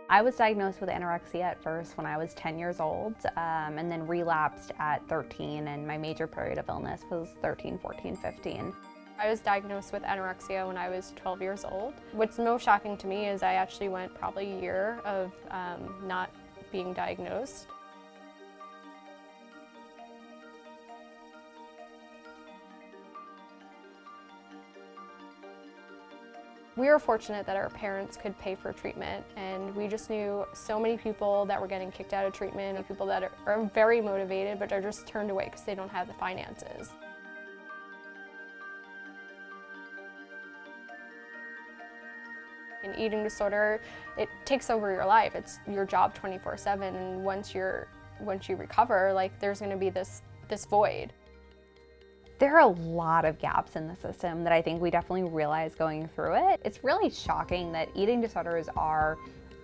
I was diagnosed with anorexia at first when I was 10 years old, and then relapsed at 13, and my major period of illness was 13, 14, 15. I was diagnosed with anorexia when I was 12 years old. What's most shocking to me is I actually went probably a year of not being diagnosed. We were fortunate that our parents could pay for treatment, and we just knew so many people that were getting kicked out of treatment, and people that are very motivated but are just turned away because they don't have the finances. An eating disorder, it takes over your life. It's your job 24/7, and once you recover, like, there's going to be this void. There are a lot of gaps in the system that I think we definitely realize going through it. It's really shocking that eating disorders are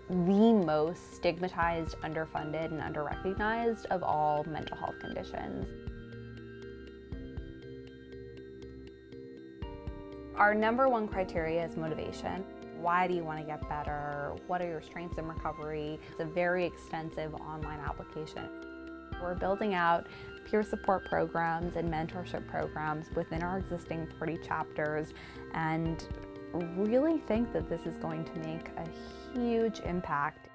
the most stigmatized, underfunded, and underrecognized of all mental health conditions. Our #1 criteria is motivation. Why do you want to get better? What are your strengths in recovery? It's a very extensive online application. We're building out peer support programs and mentorship programs within our existing 40 chapters, and really think that this is going to make a huge impact.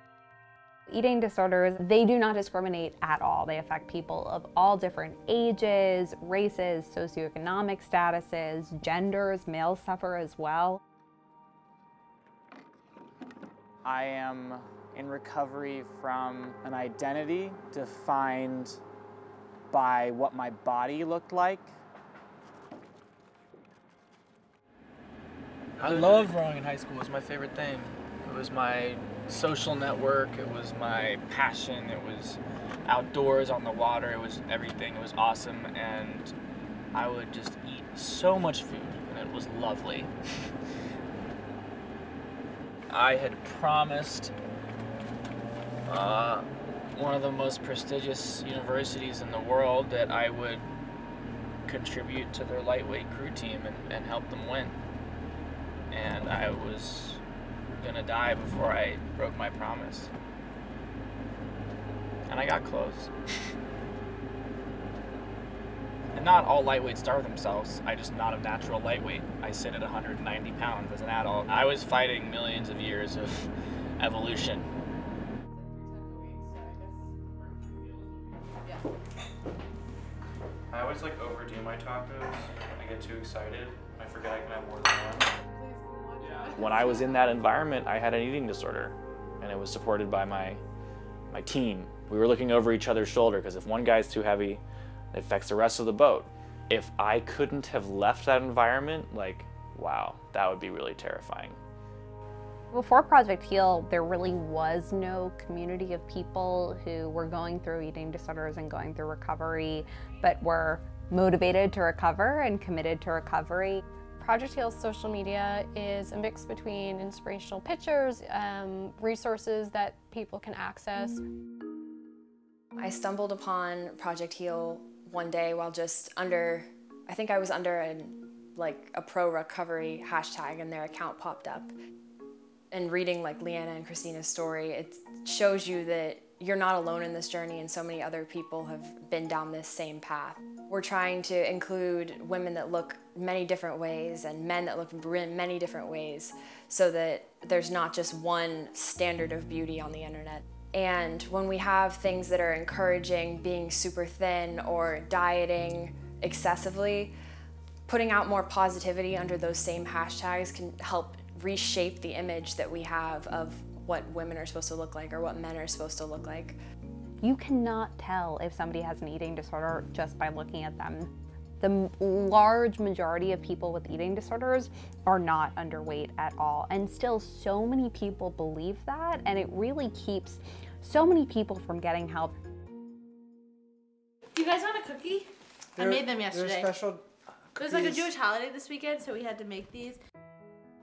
Eating disorders, they do not discriminate at all. They affect people of all different ages, races, socioeconomic statuses, genders. Males suffer as well. I am in recovery from an identity defined by what my body looked like. I loved rowing in high school. It was my favorite thing. It was my social network. It was my passion. It was outdoors on the water. It was everything. It was awesome, and I would just eat so much food, and it was lovely. I had promised one of the most prestigious universities in the world that I would contribute to their lightweight crew team and help them win. And I was gonna die before I broke my promise. And I got close. And not all lightweights starve themselves. I'm just not a natural lightweight. I sit at 190 pounds as an adult. I was fighting millions of years of evolution. I always overdo my tacos. I get too excited. I forget I can have more than one. When I was in that environment, I had an eating disorder, and it was supported by my team. We were looking over each other's shoulder, because if one guy's too heavy, it affects the rest of the boat. If I couldn't have left that environment, wow, that would be really terrifying. Before Project HEAL, there really was no community of people who were going through eating disorders and going through recovery, but were motivated to recover and committed to recovery. Project HEAL's social media is a mix between inspirational pictures, resources that people can access. I stumbled upon Project HEAL one day while I think I was under a pro-recovery hashtag, and their account popped up. And reading Liana and Kristina's story, it shows you that you're not alone in this journey, and so many other people have been down this same path. We're trying to include women that look many different ways and men that look many different ways, so that there's not just one standard of beauty on the internet. And when we have things that are encouraging being super thin or dieting excessively, putting out more positivity under those same hashtags can help reshape the image that we have of what women are supposed to look like or what men are supposed to look like. You cannot tell if somebody has an eating disorder just by looking at them. The large majority of people with eating disorders are not underweight at all, and still so many people believe that, and it really keeps so many people from getting help. Do you guys want a cookie? I made them yesterday. They're special There's a Jewish holiday this weekend, so we had to make these.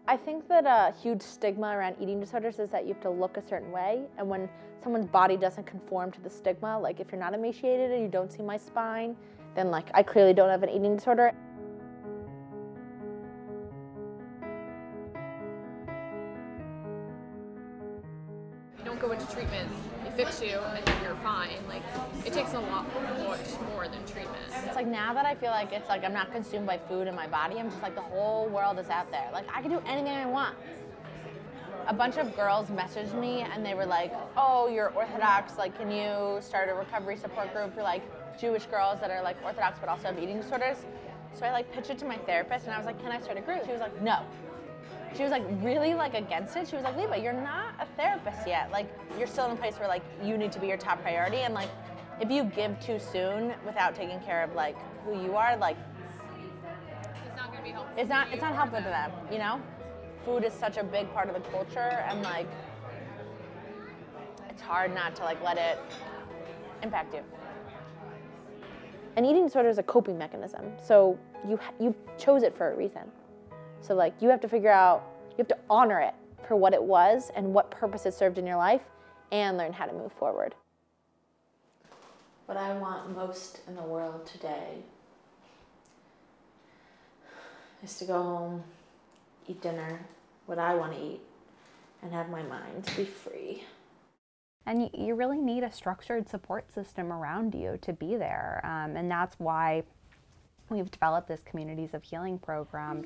I think that a huge stigma around eating disorders is that you have to look a certain way, and when someone's body doesn't conform to the stigma, if you're not emaciated and you don't see my spine, then I clearly don't have an eating disorder. You don't go into treatment, they fix you, and then you're fine. Like, it takes a lot more than treatment. It's like now that I feel like it's like I'm not consumed by food in my body, I'm just like the whole world is out there. Like I can do anything I want. A bunch of girls messaged me and they were like, oh, you're Orthodox, like can you start a recovery support group for like Jewish girls that are like Orthodox but also have eating disorders? So I like pitched it to my therapist and I was like, can I start a group? She was like, no. She was like really like against it. She was like, Lieba, you're not a therapist yet. Like you're still in a place where like you need to be your top priority, and like if you give too soon without taking care of like who you are, like It's not gonna be helpful. it's not helpful to them, you know? Food is such a big part of the culture, and like it's hard not to like let it impact you. An eating disorder is a coping mechanism, so you chose it for a reason. So like you have to figure out, you have to honor it for what it was and what purpose it served in your life, and learn how to move forward. What I want most in the world today is to go home, eat dinner, what I want to eat, and have my mind be free. And you really need a structured support system around you to be there. And that's why we've developed this Communities of Healing program.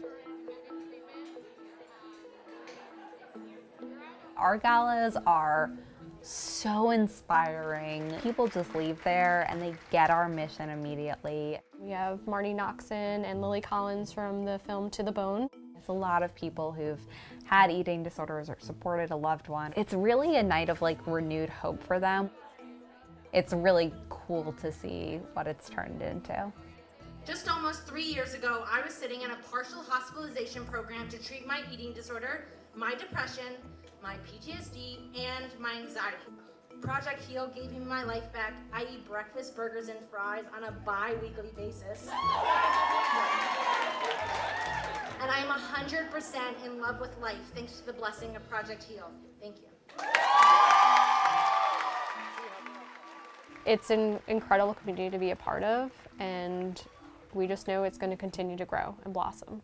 Our galas are so inspiring. People just leave there and they get our mission immediately. We have Marty Noxon and Lily Collins from the film To the Bone. It's a lot of people who've had eating disorders or supported a loved one. It's really a night of like renewed hope for them. It's really cool to see what it's turned into. Just almost 3 years ago, I was sitting in a partial hospitalization program to treat my eating disorder, my depression, my PTSD, and my anxiety. Project Heal gave me my life back. I eat breakfast burgers and fries on a bi-weekly basis. And I am 100% in love with life thanks to the blessing of Project Heal. Thank you. It's an incredible community to be a part of, and we just know it's going to continue to grow and blossom.